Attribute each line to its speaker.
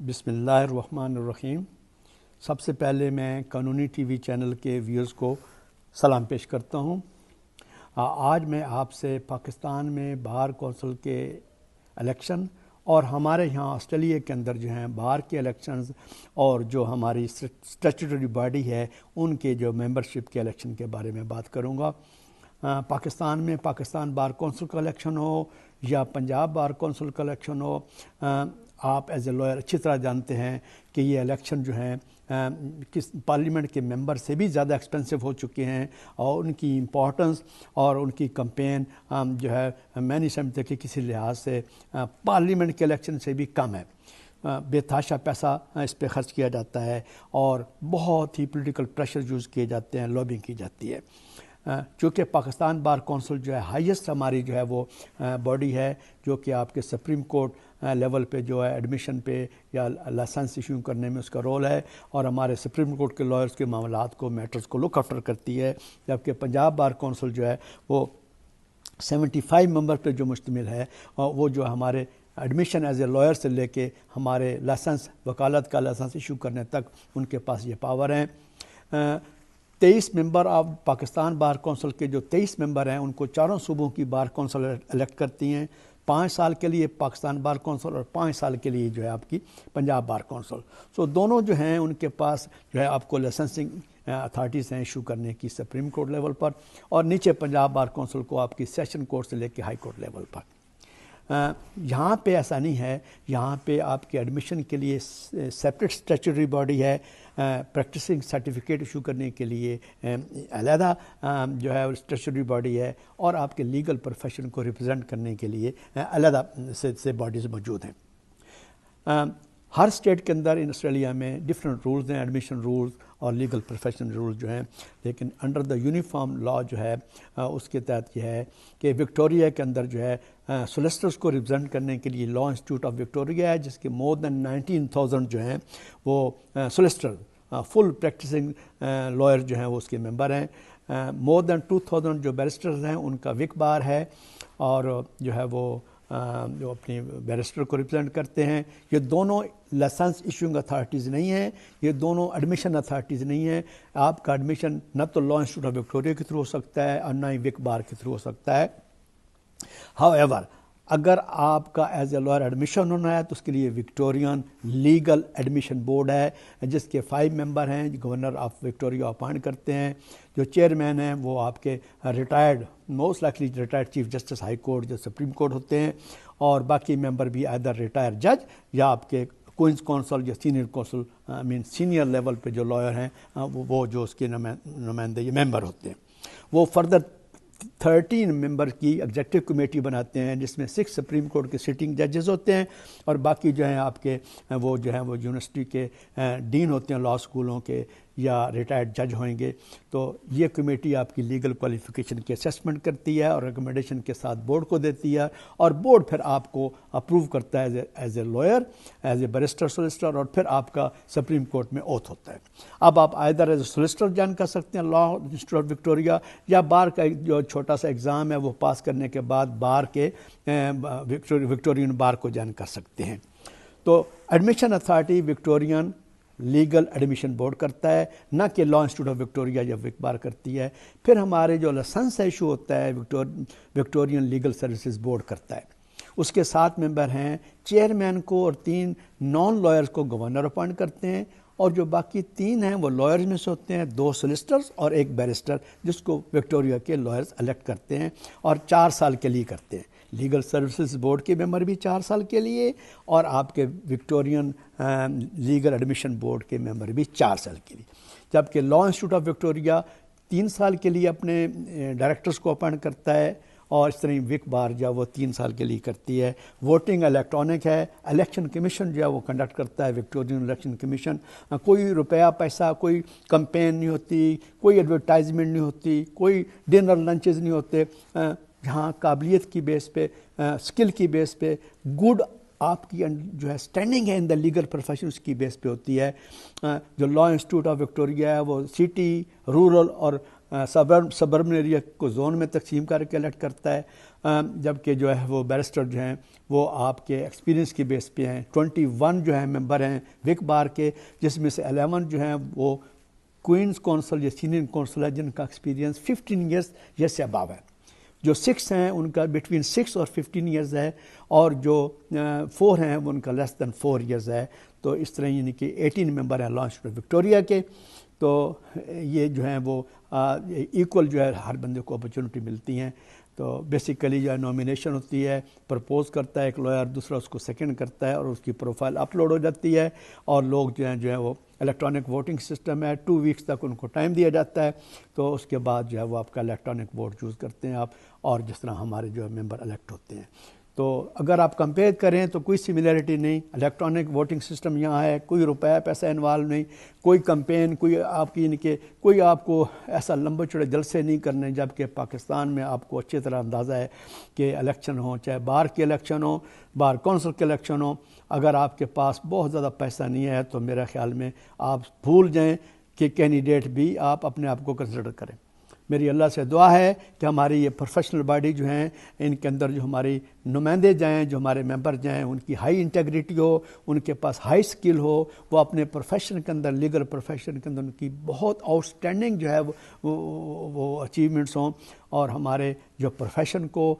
Speaker 1: بسم اللہ الرحمن الرحیم۔ سب سے پہلے میں قانونی ٹی وی چینل کے ویورز کو سلام پیش کرتا ہوں۔ آج میں آپ سے پاکستان میں بار کونسل کے الیکشن اور ہمارے یہاں آسٹریلیا کے اندر جو ہیں بار کے الیکشنز اور جو ہماری اسٹیچوٹری باڈی ہے ان کے جو ممبرشپ کے الیکشن کے بارے میں بات کروں گا۔ پاکستان میں پاکستان بار کونسل کا الیکشن ہو یا پنجاب بار کونسل کا الیکشن ہو، آپ ایز اے لائر اچھی طرح جانتے ہیں کہ یہ الیکشن جو ہیں کس پارلیمنٹ کے ممبر سے بھی زیادہ ایکسپینسو ہو چکے ہیں اور ان کی امپورٹنس اور ان کی کمپین جو ہے میں نہیں سمجھتا کہ کسی لحاظ سے پارلیمنٹ کے الیکشن سے بھی کم ہے۔ بے تحاشا پیسہ اس پہ خرچ کیا جاتا ہے اور بہت ہی پولیٹیکل پریشر یوز کیے جاتے ہیں، لابنگ کی جاتی ہے۔ چونکہ پاکستان بار کونسل جو ہے ہائیسٹ ہماری جو ہے وہ باڈی ہے جو کہ آپ کے سپریم کورٹ لیول پہ جو ہے ایڈمیشن پہ یا لائسنس ایشو کرنے میں اس کا رول ہے اور ہمارے سپریم کورٹ کے لائرز کے معاملات کو میٹرز کو لک آفٹر کرتی ہے، جبکہ پنجاب بار کونسل جو ہے وہ 75 ممبر پہ جو مشتمل ہے اور وہ جو ہمارے ایڈمیشن ایز اے لائر سے لے کے ہمارے لائسنس وکالت کا لائسنس ایشو کرنے تک ان کے پاس یہ پاور ہیں۔ 23 member of Pakistan bar council کے جو 23 ممبر ہیں ان کو چاروں صوبوں کی بار کونسل الیکٹ کرتی ہیں، 5 سال کے لیے پاکستان بار کونسل اور 5 سال کے لیے جو ہے آپ کی پنجاب بار کونسل۔ سو دونوں جو ہیں ان کے پاس جو ہے آپ کو لائسنسنگ اتھارٹیز ہیں ایشو کرنے کی سپریم کورٹ لیول پر، اور نیچے پنجاب بار کونسل کو آپ کی سیشن کورٹ سے لے کے ہائی کورٹ لیول پر۔ یہاں پہ ایسا نہیں ہے، یہاں پہ آپ کے ایڈمیشن کے لیے سیپریٹ اسٹیچوٹری باڈی ہے، پریکٹسنگ سرٹیفکیٹ ایشو کرنے کے لیے علیحدہ جو ہے اسٹیچوٹری باڈی ہے، اور آپ کے لیگل پروفیشن کو ریپرزینٹ کرنے کے لیے علیحدہ سے باڈیز موجود ہیں۔ ہر اسٹیٹ کے اندر ان آسٹریلیا میں ڈفرینٹ رولز ہیں، ایڈمیشن رولز اور لیگل پروفیشن رولز جو ہیں، لیکن انڈر دا یونیفارم لا جو ہے اس کے تحت یہ ہے کہ وکٹوریا کے اندر جو ہے سولیسٹرز کو ریپرزینٹ کرنے کے لیے لا انسٹیٹیوٹ آف وکٹوریا ہے، جس کے مور دین 19,000 جو ہیں وہ سولیسٹر فل پریکٹسنگ لائر جو ہیں وہ اس کے ممبر ہیں۔ مور دین 2,000 جو بیرسٹرز ہیں ان کا وک بار ہے اور جو ہے وہ جو اپنی بیرسٹر کو ریپرزینٹ کرتے ہیں۔ یہ دونوں لائسنس ایشوئنگ اتھارٹیز نہیں ہیں، یہ دونوں ایڈمیشن اتھارٹیز نہیں ہیں۔ آپ کا ایڈمیشن نہ تو لا انسٹیٹیوٹ آف وکٹوریا کے تھرو ہو سکتا ہے اور نہ ہی وک بار کے تھرو ہو سکتا ہے۔ ہاؤ ایور اگر آپ کا ایز اے لائر ایڈمیشن ہونا ہے تو اس کے لیے وکٹورین لیگل ایڈمیشن بورڈ ہے جس کے 5 ممبر ہیں، گورنر آف وکٹوریا اپائنٹ کرتے ہیں۔ جو چیئرمین ہیں وہ آپ کے retired most likely retired chief justice high court جو سپریم کورٹ ہوتے ہیں، اور باقی ممبر بھی ادھر ریٹائر جج یا آپ کے کوئنس کونسل یا سینئر کونسل سینئر لیول پہ جو لائر ہیں وہ جو اس کے نمائندے یہ ممبر ہوتے ہیں۔ وہ فردر 13 ممبر کی ایگزیکٹو کمیٹی بناتے ہیں جس میں 6 سپریم کورٹ کے سٹنگ ججز ہوتے ہیں اور باقی جو ہیں آپ کے وہ جو ہیں وہ یونیورسٹی کے ڈین ہوتے ہیں، لا اسکولوں کے یا ریٹائرڈ جج ہوئیں گے۔ تو یہ کمیٹی آپ کی لیگل کوالیفیکیشن کی اسیسمنٹ کرتی ہے اور ریکمنڈیشن کے ساتھ بورڈ کو دیتی ہے، اور بورڈ پھر آپ کو اپروو کرتا ہے as a lawyer, as a barrister solicitor, اور پھر آپ کا سپریم کورٹ میں اوتھ ہوتا ہے۔ اب آپ آئدر ایز اے سولیسٹر جوائن کر سکتے ہیں لا انسٹیٹیوٹ آف وکٹوریا، یا بار کا جو چھوٹا سا ایگزام ہے وہ پاس کرنے کے بعد بار کے وکٹورین بار کو جوائن کر سکتے ہیں۔ تو admission authority Victorian legal admission board کرتا ہے، نہ کہ لا انسٹیٹیوٹ آف وکٹوریا یا وک بار کرتی ہے۔ پھر ہمارے جو لائسنس ایشو ہوتا ہے وکٹورین لیگل سروسز بورڈ کرتا ہے۔ اس کے 7 ممبر ہیں، چیئرمین کو اور 3 نان لائرز کو گورنر اپوائنٹ کرتے ہیں، اور جو باقی 3 ہیں وہ لائرز میں سے ہوتے ہیں، 2 سولیسٹرز اور 1 بیرسٹر جس کو وکٹوریا کے لائرز الیکٹ کرتے ہیں اور 4 سال کے لیے کرتے ہیں۔ لیگل سروسز بورڈ کے ممبر بھی 4 سال کے لیے، اور آپ کے وکٹورین لیگل ایڈمیشن بورڈ کے ممبر بھی 4 سال کے لیے، جبکہ لا انسٹیٹیوٹ آف وکٹوریا 3 سال کے لیے اپنے ڈائریکٹرز کو اپوائنٹ کرتا ہے، اور اس طرح وک بار جو وہ 3 سال کے لیے کرتی ہے۔ ووٹنگ الیکٹرانک ہے، الیکشن کمیشن جو ہے وہ کنڈکٹ کرتا ہے، وکٹورین الیکشن کمیشن۔ کوئی روپیہ پیسہ، کوئی کمپین نہیں ہوتی، کوئی ایڈورٹائزمنٹ نہیں ہوتی، کوئی ڈنر لنچز نہیں ہوتے۔ جہاں قابلیت کی بیس پہ، اسکل کی بیس پہ، گڈ آپ کی جو ہے اسٹینڈنگ ہے ان دا لیگل پروفیشن اس کی بیس پہ ہوتی ہے۔ جو لا انسٹیٹیوٹ آف وکٹوریا ہے وہ سٹی، رورل اور سبربن ایریا کو زون میں تقسیم کر کے الیکٹ کرتا ہے، جبکہ جو ہے وہ بیرسٹر جو ہیں وہ آپ کے ایکسپیرینس کی بیس پہ ہیں۔ 21 جو ہیں ممبر ہیں وک بار کے، جس میں سے 11 جو ہیں وہ کوئنز کونسل یا سینئر کونسل ہے جن کا ایکسپیرینس 15 ایئرس سے اباو ہے۔ جو 6 ہیں ان کا بٹوین 6 اور 15 ایئرز ہے، اور جو 4 ہیں وہ ان کا لیس دین 4 ایئرز ہے۔ تو اس طرح یعنی کہ 18 ممبر ہیں لانچ وکٹوریہ کے۔ تو یہ جو ہیں وہ ایکول جو ہے ہر بندے کو اپرچونٹی ملتی ہیں۔ تو بیسیکلی جو ہے نومینیشن ہوتی ہے، پرپوز کرتا ہے ایک لائر، دوسرا اس کو سیکنڈ کرتا ہے، اور اس کی پروفائل اپلوڈ ہو جاتی ہے، اور لوگ جو ہیں وہ الیکٹرانک ووٹنگ سسٹم ہے، 2 ویکس تک ان کو ٹائم دیا جاتا ہے۔ تو اس کے بعد جو ہے وہ آپ کا الیکٹرانک ووٹ چوز کرتے ہیں آپ، اور جس طرح ہمارے جو ہے ممبر الیکٹ ہوتے ہیں۔ تو اگر آپ کمپیئر کریں تو کوئی سملیرٹی نہیں۔ الیکٹرانک ووٹنگ سسٹم یہاں ہے، کوئی روپے پیسہ انوالو نہیں، کوئی کمپین، کوئی آپ کی یعنی کہ کوئی آپ کو ایسا لمبے چوڑے جلسے نہیں کرنے، جبکہ پاکستان میں آپ کو اچھی طرح اندازہ ہے کہ الیکشن ہوں، چاہے بار کے الیکشن ہوں، بار کونسل کے الیکشن ہوں، اگر آپ کے پاس بہت زیادہ پیسہ نہیں ہے تو میرے خیال میں آپ بھول جائیں کہ کینڈیڈیٹ بھی آپ اپنے آپ کو کنسیڈر کریں۔ میری اللہ سے دعا ہے کہ ہماری یہ پروفیشنل باڈی جو ہیں، ان کے اندر جو ہماری نمائندے جائیں، جو ہمارے ممبر جائیں، ان کی ہائی انٹیگریٹی ہو، ان کے پاس ہائی سکل ہو، وہ اپنے پروفیشن کے اندر، لیگل پروفیشن کے اندر ان کی بہت آؤٹ سٹینڈنگ جو ہے وہ اچیومنٹس ہوں، اور ہمارے جو پروفیشن کو